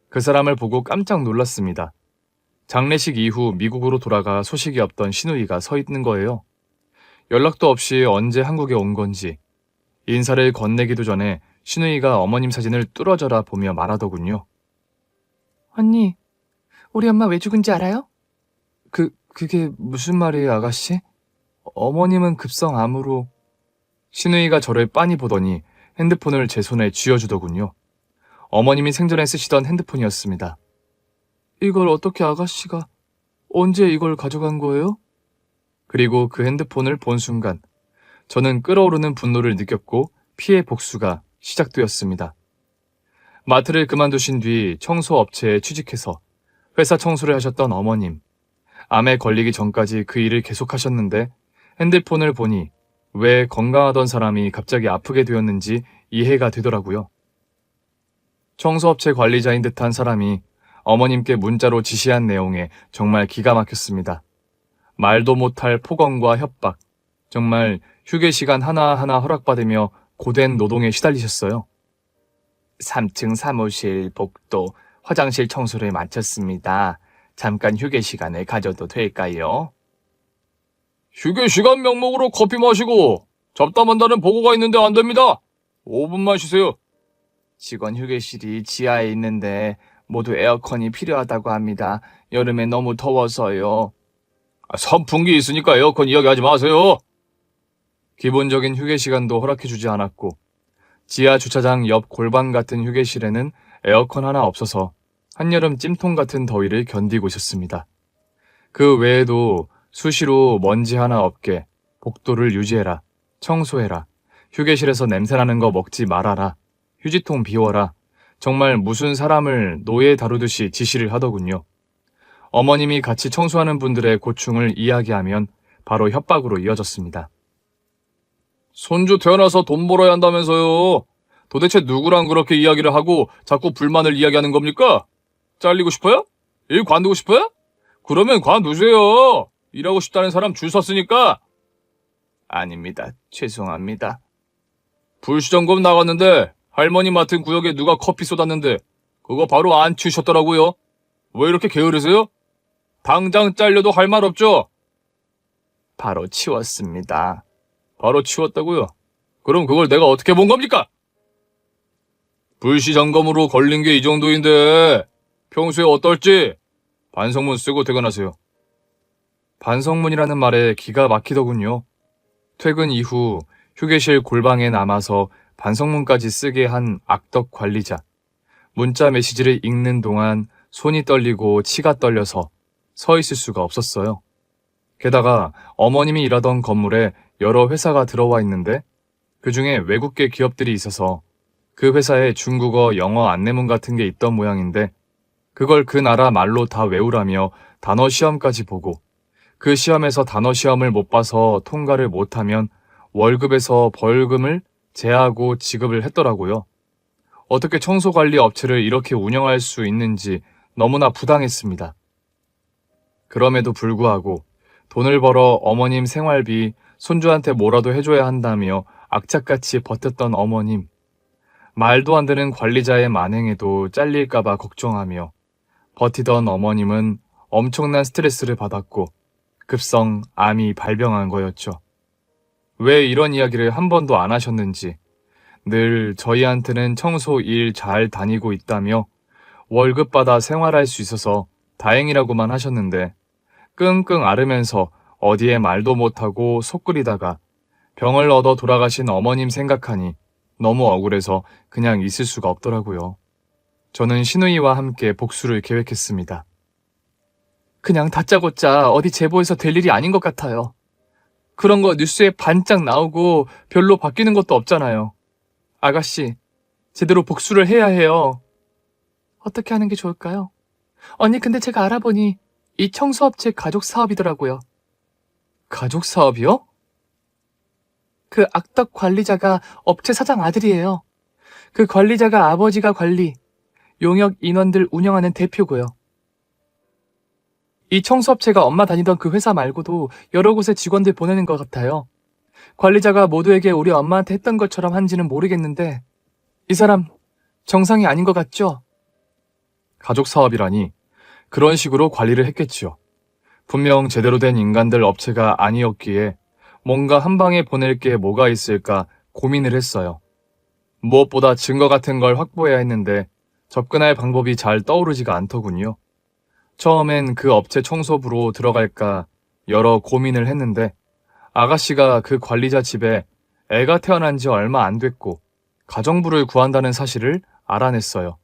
그 사람을 보고 깜짝 놀랐습니다. 장례식 이후 미국으로 돌아가 소식이 없던 시누이가 서 있는 거예요. 연락도 없이 언제 한국에 온 건지 인사를 건네기도 전에 시누이가 어머님 사진을 뚫어져라 보며 말하더군요. 언니, 우리 엄마 왜 죽은지 알아요? 그게 무슨 말이에요, 아가씨? 어머님은 급성 암으로... 시누이가 저를 빤히 보더니 핸드폰을 제 손에 쥐어주더군요. 어머님이 생전에 쓰시던 핸드폰이었습니다. 이걸 어떻게 아가씨가... 언제 이걸 가져간 거예요? 그리고 그 핸드폰을 본 순간 저는 끓어오르는 분노를 느꼈고 피해 복수가 시작되었습니다. 마트를 그만두신 뒤 청소업체에 취직해서 회사 청소를 하셨던 어머님. 암에 걸리기 전까지 그 일을 계속하셨는데 핸드폰을 보니 왜 건강하던 사람이 갑자기 아프게 되었는지 이해가 되더라고요. 청소업체 관리자인 듯한 사람이 어머님께 문자로 지시한 내용에 정말 기가 막혔습니다. 말도 못할 폭언과 협박, 정말 휴게 시간 하나하나 허락받으며 고된 노동에 시달리셨어요. 3층 사무실 복도 화장실 청소를 마쳤습니다. 잠깐 휴게 시간을 가져도 될까요? 휴게 시간 명목으로 커피 마시고 잡담한다는 보고가 있는데 안 됩니다. 5분만 쉬세요. 직원 휴게실이 지하에 있는데 모두 에어컨이 필요하다고 합니다. 여름에 너무 더워서요. 선풍기 있으니까 에어컨 이야기하지 마세요. 기본적인 휴게 시간도 허락해주지 않았고 지하 주차장 옆 골반 같은 휴게실에는 에어컨 하나 없어서 한여름 찜통 같은 더위를 견디고 있었습니다. 그 외에도 수시로 먼지 하나 없게 복도를 유지해라, 청소해라, 휴게실에서 냄새나는 거 먹지 말아라, 휴지통 비워라, 정말 무슨 사람을 노예 다루듯이 지시를 하더군요. 어머님이 같이 청소하는 분들의 고충을 이야기하면 바로 협박으로 이어졌습니다. 손주 태어나서 돈 벌어야 한다면서요. 도대체 누구랑 그렇게 이야기를 하고 자꾸 불만을 이야기하는 겁니까? 잘리고 싶어요? 일 관두고 싶어요? 그러면 관두세요. 일하고 싶다는 사람 줄 섰으니까. 아닙니다. 죄송합니다. 불시점검 나갔는데 할머니 맡은 구역에 누가 커피 쏟았는데 그거 바로 안 치우셨더라고요. 왜 이렇게 게으르세요? 당장 잘려도 할 말 없죠? 바로 치웠습니다. 바로 치웠다고요? 그럼 그걸 내가 어떻게 본 겁니까? 불시 점검으로 걸린 게 이 정도인데 평소에 어떨지 반성문 쓰고 퇴근하세요. 반성문이라는 말에 기가 막히더군요. 퇴근 이후 휴게실 골방에 남아서 반성문까지 쓰게 한 악덕 관리자. 문자 메시지를 읽는 동안 손이 떨리고 치가 떨려서 서 있을 수가 없었어요. 게다가 어머님이 일하던 건물에 여러 회사가 들어와 있는데 그중에 외국계 기업들이 있어서 그 회사에 중국어, 영어 안내문 같은 게 있던 모양인데 그걸 그 나라 말로 다 외우라며 단어 시험까지 보고 그 시험에서 단어 시험을 못 봐서 통과를 못하면 월급에서 벌금을 제하고 지급을 했더라고요. 어떻게 청소관리 업체를 이렇게 운영할 수 있는지 너무나 부당했습니다. 그럼에도 불구하고 돈을 벌어 어머님 생활비, 손주한테 뭐라도 해줘야 한다며 악착같이 버텼던 어머님. 말도 안 되는 관리자의 만행에도 잘릴까봐 걱정하며 버티던 어머님은 엄청난 스트레스를 받았고 급성 암이 발병한 거였죠. 왜 이런 이야기를 한 번도 안 하셨는지 늘 저희한테는 청소 일 잘 다니고 있다며 월급 받아 생활할 수 있어서 다행이라고만 하셨는데 끙끙 앓으면서 어디에 말도 못하고 속 끓이다가 병을 얻어 돌아가신 어머님 생각하니 너무 억울해서 그냥 있을 수가 없더라고요. 저는 시누이와 함께 복수를 계획했습니다. 그냥 다짜고짜 어디 제보해서 될 일이 아닌 것 같아요. 그런 거 뉴스에 반짝 나오고 별로 바뀌는 것도 없잖아요. 아가씨, 제대로 복수를 해야 해요. 어떻게 하는 게 좋을까요? 언니, 근데 제가 알아보니 이 청소업체 가족 사업이더라고요. 가족 사업이요? 그 악덕 관리자가 업체 사장 아들이에요. 그 관리자가 아버지가 관리, 용역 인원들 운영하는 대표고요. 이 청소업체가 엄마 다니던 그 회사 말고도 여러 곳에 직원들 보내는 것 같아요. 관리자가 모두에게 우리 엄마한테 했던 것처럼 한지는 모르겠는데 이 사람 정상이 아닌 것 같죠? 가족 사업이라니 그런 식으로 관리를 했겠지요. 분명 제대로 된 인간들 업체가 아니었기에 뭔가 한 방에 보낼 게 뭐가 있을까 고민을 했어요. 무엇보다 증거 같은 걸 확보해야 했는데 접근할 방법이 잘 떠오르지가 않더군요. 처음엔 그 업체 청소부로 들어갈까 여러 고민을 했는데 아가씨가 그 관리자 집에 애가 태어난 지 얼마 안 됐고 가정부를 구한다는 사실을 알아냈어요.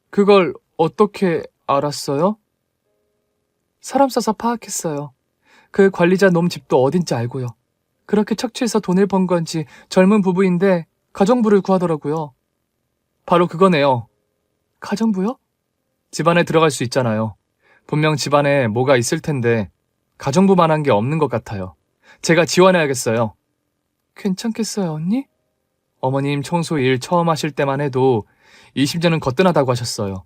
그걸 어떻게 알았어요? 사람 써서 파악했어요. 그 관리자 놈 집도 어딘지 알고요. 그렇게 척추해서 돈을 번 건지 젊은 부부인데 가정부를 구하더라고요. 바로 그거네요. 가정부요? 집안에 들어갈 수 있잖아요. 분명 집안에 뭐가 있을 텐데 가정부만한 게 없는 것 같아요. 제가 지원해야겠어요. 괜찮겠어요, 언니? 어머님 청소 일 처음 하실 때만 해도 20년은 거뜬하다고 하셨어요.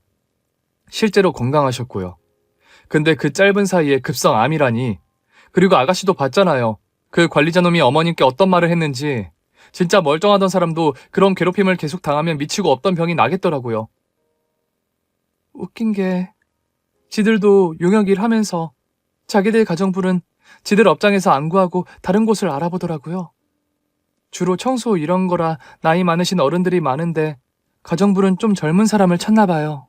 실제로 건강하셨고요. 근데 그 짧은 사이에 급성 암이라니. 그리고 아가씨도 봤잖아요. 그 관리자 놈이 어머님께 어떤 말을 했는지. 진짜 멀쩡하던 사람도 그런 괴롭힘을 계속 당하면 미치고 없던 병이 나겠더라고요. 웃긴 게 지들도 용역 일 하면서 자기들 가정부는 지들 업장에서 안 구하고 다른 곳을 알아보더라고요. 주로 청소 이런 거라 나이 많으신 어른들이 많은데 가정부는 좀 젊은 사람을 찾나 봐요.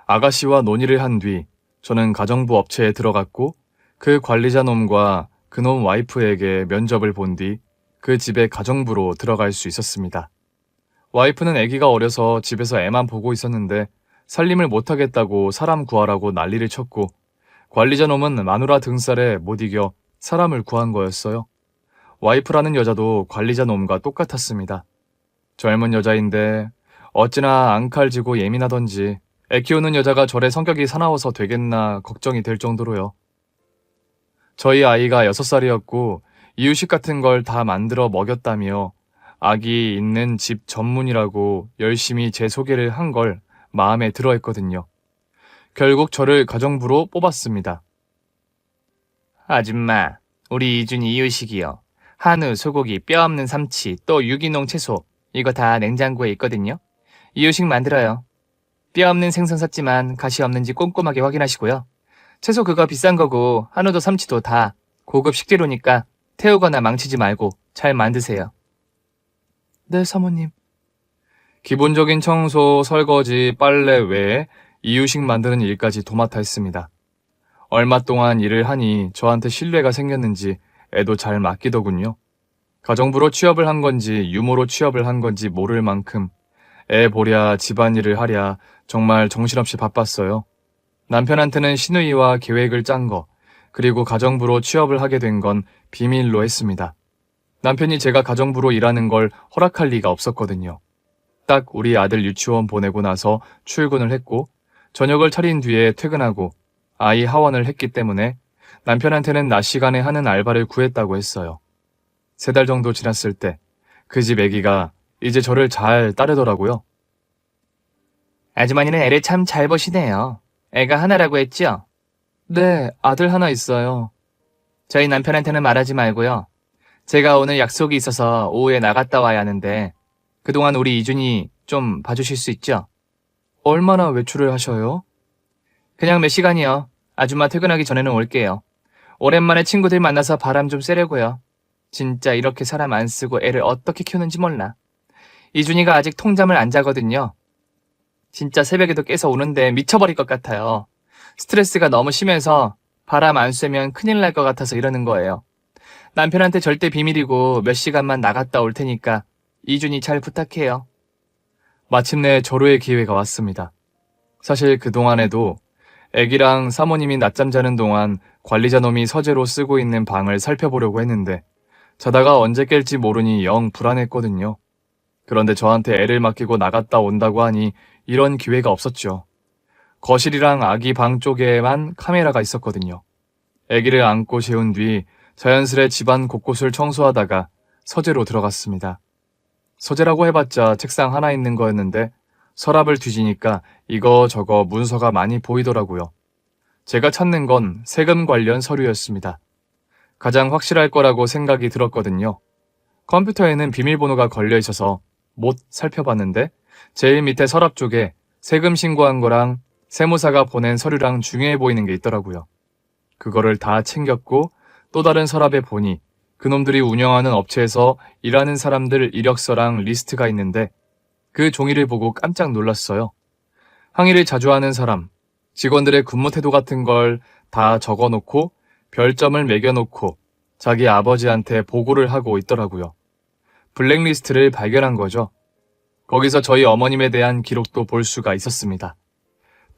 아가씨와 논의를 한 뒤 저는 가정부 업체에 들어갔고 그 관리자 놈과 그놈 와이프에게 면접을 본 뒤 그 집에 가정부로 들어갈 수 있었습니다. 와이프는 아기가 어려서 집에서 애만 보고 있었는데 살림을 못하겠다고 사람 구하라고 난리를 쳤고 관리자 놈은 마누라 등살에 못 이겨 사람을 구한 거였어요. 와이프라는 여자도 관리자 놈과 똑같았습니다. 젊은 여자인데 어찌나 앙칼지고 예민하던지 애 키우는 여자가 저래 성격이 사나워서 되겠나 걱정이 될 정도로요. 저희 아이가 6살이었고 이유식 같은 걸 다 만들어 먹였다며 아기 있는 집 전문이라고 열심히 제 소개를 한 걸 마음에 들어 했거든요. 결국 저를 가정부로 뽑았습니다. 아줌마, 우리 이준이 이유식이요. 한우, 소고기, 뼈 없는 삼치, 또 유기농 채소, 이거 다 냉장고에 있거든요. 이유식 만들어요. 뼈 없는 생선 샀지만 가시 없는지 꼼꼼하게 확인하시고요. 채소 그거 비싼 거고 한우도 삼치도 다 고급 식재료니까 태우거나 망치지 말고 잘 만드세요. 네, 사모님. 기본적인 청소, 설거지, 빨래 외에 이유식 만드는 일까지 도맡아 했습니다. 얼마 동안 일을 하니 저한테 신뢰가 생겼는지 애도 잘 맡기더군요. 가정부로 취업을 한 건지 유모로 취업을 한 건지 모를 만큼 애 보랴 집안일을 하랴 정말 정신없이 바빴어요. 남편한테는 시누이와 계획을 짠 거, 그리고 가정부로 취업을 하게 된 건 비밀로 했습니다. 남편이 제가 가정부로 일하는 걸 허락할 리가 없었거든요. 딱 우리 아들 유치원 보내고 나서 출근을 했고 저녁을 차린 뒤에 퇴근하고 아이 하원을 했기 때문에 남편한테는 낮 시간에 하는 알바를 구했다고 했어요. 3달 정도 지났을 때 그 집 애기가 이제 저를 잘 따르더라고요. 아주머니는 애를 참 잘 보시네요. 애가 하나라고 했죠? 네, 아들 하나 있어요. 저희 남편한테는 말하지 말고요. 제가 오늘 약속이 있어서 오후에 나갔다 와야 하는데 그동안 우리 이준이 좀 봐주실 수 있죠? 얼마나 외출을 하셔요? 그냥 몇 시간이요. 아줌마 퇴근하기 전에는 올게요. 오랜만에 친구들 만나서 바람 좀 쐬려고요. 진짜 이렇게 사람 안 쓰고 애를 어떻게 키우는지 몰라. 이준이가 아직 통잠을 안 자거든요. 진짜 새벽에도 깨서 오는데 미쳐버릴 것 같아요. 스트레스가 너무 심해서 바람 안 쐬면 큰일 날 것 같아서 이러는 거예요. 남편한테 절대 비밀이고 몇 시간만 나갔다 올 테니까 이준이 잘 부탁해요. 마침내 절호의 기회가 왔습니다. 사실 그동안에도 애기랑 사모님이 낮잠 자는 동안 관리자 놈이 서재로 쓰고 있는 방을 살펴보려고 했는데 자다가 언제 깰지 모르니 영 불안했거든요. 그런데 저한테 애를 맡기고 나갔다 온다고 하니 이런 기회가 없었죠. 거실이랑 아기 방 쪽에만 카메라가 있었거든요. 아기를 안고 재운 뒤 자연스레 집안 곳곳을 청소하다가 서재로 들어갔습니다. 서재라고 해봤자 책상 하나 있는 거였는데 서랍을 뒤지니까 이거저거 문서가 많이 보이더라고요. 제가 찾는 건 세금 관련 서류였습니다. 가장 확실할 거라고 생각이 들었거든요. 컴퓨터에는 비밀번호가 걸려 있어서 못 살펴봤는데 제일 밑에 서랍 쪽에 세금 신고한 거랑 세무사가 보낸 서류랑 중요해 보이는 게 있더라고요. 그거를 다 챙겼고 또 다른 서랍에 보니 그놈들이 운영하는 업체에서 일하는 사람들 이력서랑 리스트가 있는데 그 종이를 보고 깜짝 놀랐어요. 항의를 자주 하는 사람, 직원들의 근무 태도 같은 걸 다 적어놓고 별점을 매겨놓고 자기 아버지한테 보고를 하고 있더라고요. 블랙리스트를 발견한 거죠. 거기서 저희 어머님에 대한 기록도 볼 수가 있었습니다.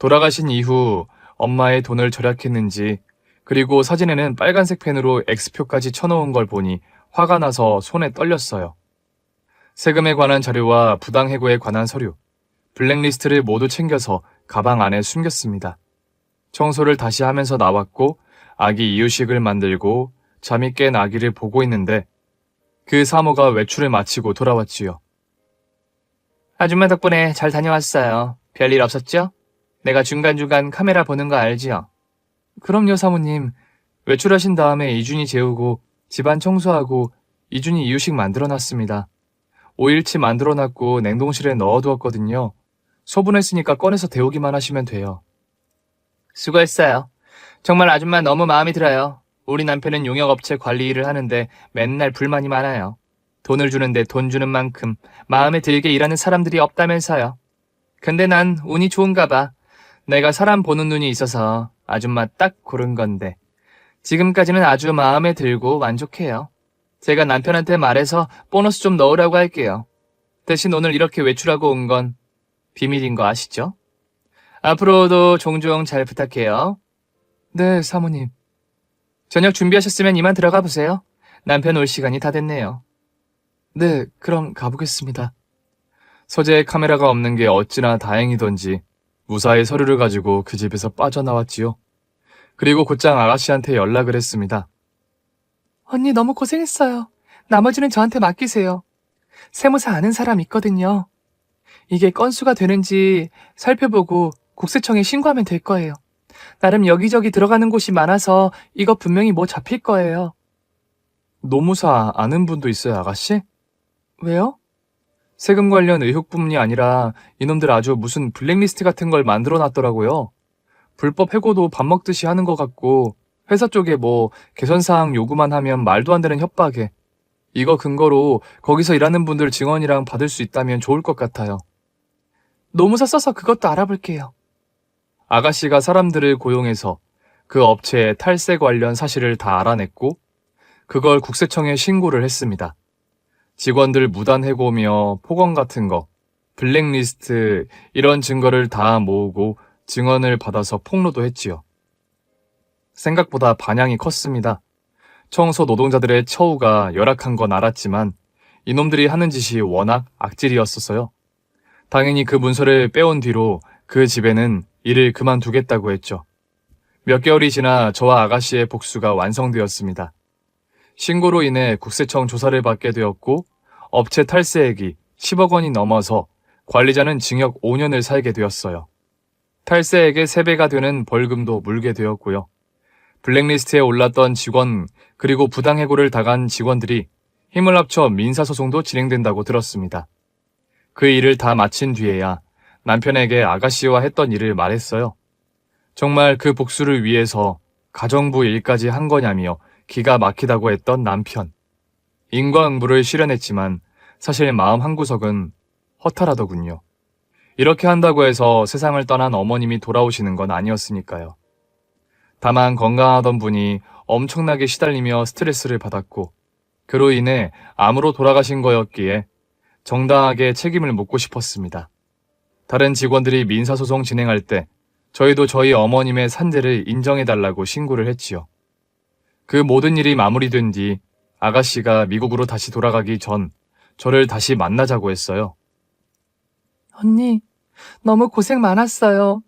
돌아가신 이후 엄마의 돈을 절약했는지 그리고 사진에는 빨간색 펜으로 X표까지 쳐놓은 걸 보니 화가 나서 손에 떨렸어요. 세금에 관한 자료와 부당해고에 관한 서류, 블랙리스트를 모두 챙겨서 가방 안에 숨겼습니다. 청소를 다시 하면서 나왔고 아기 이유식을 만들고 잠이 깬 아기를 보고 있는데 그 사모가 외출을 마치고 돌아왔지요. 아줌마 덕분에 잘 다녀왔어요. 별일 없었죠? 내가 중간중간 카메라 보는 거 알지요? 그럼요, 사모님. 외출하신 다음에 이준이 재우고 집안 청소하고 이준이 이유식 만들어놨습니다. 5일치 만들어놨고 냉동실에 넣어두었거든요. 소분했으니까 꺼내서 데우기만 하시면 돼요. 수고했어요. 정말 아줌마 너무 마음에 들어요. 우리 남편은 용역업체 관리 일을 하는데 맨날 불만이 많아요. 돈을 주는데 돈 주는 만큼 마음에 들게 일하는 사람들이 없다면서요. 근데 난 운이 좋은가 봐. 내가 사람 보는 눈이 있어서 아줌마 딱 고른 건데 지금까지는 아주 마음에 들고 만족해요. 제가 남편한테 말해서 보너스 좀 넣으라고 할게요. 대신 오늘 이렇게 외출하고 온 건 비밀인 거 아시죠? 앞으로도 종종 잘 부탁해요. 네, 사모님. 저녁 준비하셨으면 이만 들어가 보세요. 남편 올 시간이 다 됐네요. 네, 그럼 가보겠습니다. 서재에 카메라가 없는 게 어찌나 다행이던지 무사히 서류를 가지고 그 집에서 빠져나왔지요. 그리고 곧장 아가씨한테 연락을 했습니다. 언니 너무 고생했어요. 나머지는 저한테 맡기세요. 세무사 아는 사람 있거든요. 이게 건수가 되는지 살펴보고 국세청에 신고하면 될 거예요. 나름 여기저기 들어가는 곳이 많아서 이거 분명히 뭐 잡힐 거예요. 노무사 아는 분도 있어요, 아가씨? 왜요? 세금 관련 의혹뿐만이 아니라 이놈들 아주 무슨 블랙리스트 같은 걸 만들어 놨더라고요. 불법 해고도 밥 먹듯이 하는 것 같고 회사 쪽에 뭐 개선사항 요구만 하면 말도 안 되는 협박에 이거 근거로 거기서 일하는 분들 증언이랑 받을 수 있다면 좋을 것 같아요. 노무사 써서 그것도 알아볼게요. 아가씨가 사람들을 고용해서 그 업체의 탈세 관련 사실을 다 알아냈고 그걸 국세청에 신고를 했습니다. 직원들 무단 해고며 폭언 같은 거, 블랙리스트 이런 증거를 다 모으고 증언을 받아서 폭로도 했지요. 생각보다 반향이 컸습니다. 청소 노동자들의 처우가 열악한 건 알았지만 이놈들이 하는 짓이 워낙 악질이었어서요. 당연히 그 문서를 빼온 뒤로 그 집에는 일을 그만두겠다고 했죠. 몇 개월이 지나 저와 아가씨의 복수가 완성되었습니다. 신고로 인해 국세청 조사를 받게 되었고 업체 탈세액이 10억 원이 넘어서 관리자는 징역 5년을 살게 되었어요. 탈세액의 3배가 되는 벌금도 물게 되었고요. 블랙리스트에 올랐던 직원 그리고 부당해고를 당한 직원들이 힘을 합쳐 민사소송도 진행된다고 들었습니다. 그 일을 다 마친 뒤에야 남편에게 아가씨와 했던 일을 말했어요. 정말 그 복수를 위해서 가정부 일까지 한 거냐며 기가 막히다고 했던 남편. 인과응보를 실현했지만 사실 마음 한구석은 허탈하더군요. 이렇게 한다고 해서 세상을 떠난 어머님이 돌아오시는 건 아니었으니까요. 다만 건강하던 분이 엄청나게 시달리며 스트레스를 받았고 그로 인해 암으로 돌아가신 거였기에 정당하게 책임을 묻고 싶었습니다. 다른 직원들이 민사소송 진행할 때 저희도 저희 어머님의 산재를 인정해달라고 신고를 했지요. 그 모든 일이 마무리된 뒤 아가씨가 미국으로 다시 돌아가기 전 저를 다시 만나자고 했어요. 언니, 너무 고생 많았어요.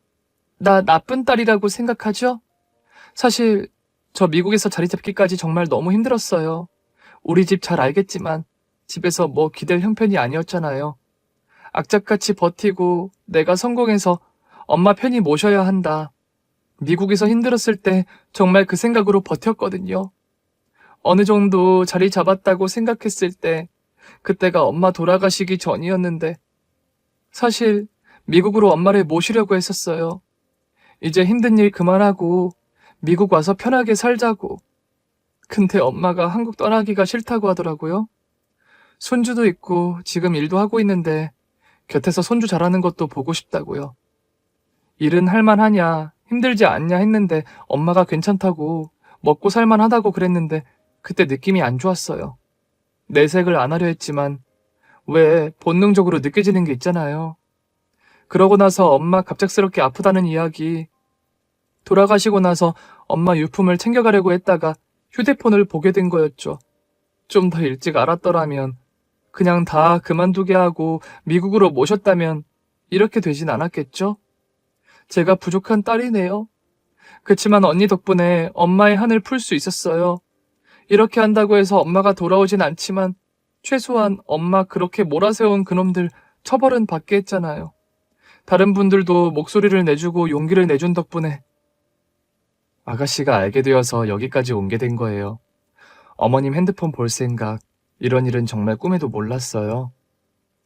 나 나쁜 딸이라고 생각하죠? 사실 저 미국에서 자리 잡기까지 정말 너무 힘들었어요. 우리 집 잘 알겠지만 집에서 뭐 기댈 형편이 아니었잖아요. 악착같이 버티고 내가 성공해서 엄마 편히 모셔야 한다. 미국에서 힘들었을 때 정말 그 생각으로 버텼거든요. 어느 정도 자리 잡았다고 생각했을 때 그때가 엄마 돌아가시기 전이었는데 사실 미국으로 엄마를 모시려고 했었어요. 이제 힘든 일 그만하고 미국 와서 편하게 살자고. 근데 엄마가 한국 떠나기가 싫다고 하더라고요. 손주도 있고 지금 일도 하고 있는데 곁에서 손주 자라는 것도 보고 싶다고요. 일은 할만하냐, 힘들지 않냐 했는데 엄마가 괜찮다고, 먹고 살만하다고 그랬는데 그때 느낌이 안 좋았어요. 내색을 안 하려 했지만 왜 본능적으로 느껴지는 게 있잖아요. 그러고 나서 엄마 갑작스럽게 아프다는 이야기, 돌아가시고 나서 엄마 유품을 챙겨가려고 했다가 휴대폰을 보게 된 거였죠. 좀 더 일찍 알았더라면, 그냥 다 그만두게 하고 미국으로 모셨다면 이렇게 되진 않았겠죠? 제가 부족한 딸이네요. 그치만 언니 덕분에 엄마의 한을 풀 수 있었어요. 이렇게 한다고 해서 엄마가 돌아오진 않지만 최소한 엄마 그렇게 몰아세운 그놈들 처벌은 받게 했잖아요. 다른 분들도 목소리를 내주고 용기를 내준 덕분에 아가씨가 알게 되어서 여기까지 오게 된 거예요. 어머님 핸드폰 볼 생각, 이런 일은 정말 꿈에도 몰랐어요.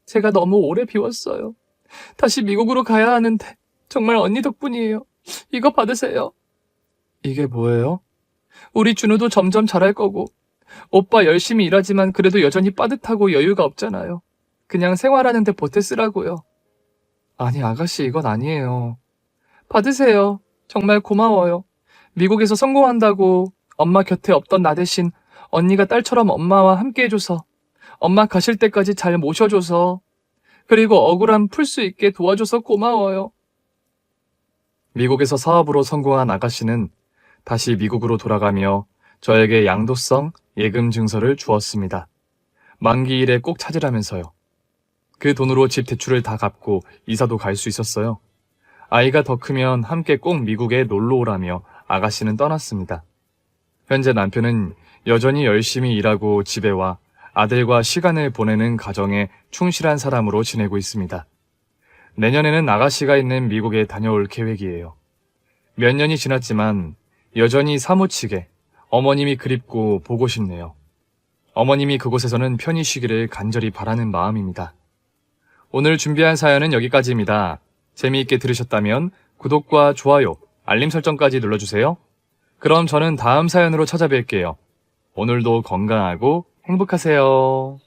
제가 너무 오래 비웠어요. 다시 미국으로 가야 하는데 정말 언니 덕분이에요. 이거 받으세요. 이게 뭐예요? 우리 준우도 점점 잘할 거고 오빠 열심히 일하지만 그래도 여전히 빠듯하고 여유가 없잖아요. 그냥 생활하는데 보태 쓰라고요. 아니 아가씨 이건 아니에요. 받으세요. 정말 고마워요. 미국에서 성공한다고 엄마 곁에 없던 나 대신 언니가 딸처럼 엄마와 함께 해줘서 엄마 가실 때까지 잘 모셔줘서 그리고 억울함 풀 수 있게 도와줘서 고마워요. 미국에서 사업으로 성공한 아가씨는 다시 미국으로 돌아가며 저에게 양도성 예금 증서를 주었습니다. 만기일에 꼭 찾으라면서요. 그 돈으로 집 대출을 다 갚고 이사도 갈 수 있었어요. 아이가 더 크면 함께 꼭 미국에 놀러 오라며 아가씨는 떠났습니다. 현재 남편은 여전히 열심히 일하고 집에 와 아들과 시간을 보내는 가정에 충실한 사람으로 지내고 있습니다. 내년에는 아가씨가 있는 미국에 다녀올 계획이에요. 몇 년이 지났지만 여전히 사무치게 어머님이 그립고 보고 싶네요. 어머님이 그곳에서는 편히 쉬기를 간절히 바라는 마음입니다. 오늘 준비한 사연은 여기까지입니다. 재미있게 들으셨다면 구독과 좋아요, 알림 설정까지 눌러주세요. 그럼 저는 다음 사연으로 찾아뵐게요. 오늘도 건강하고 행복하세요.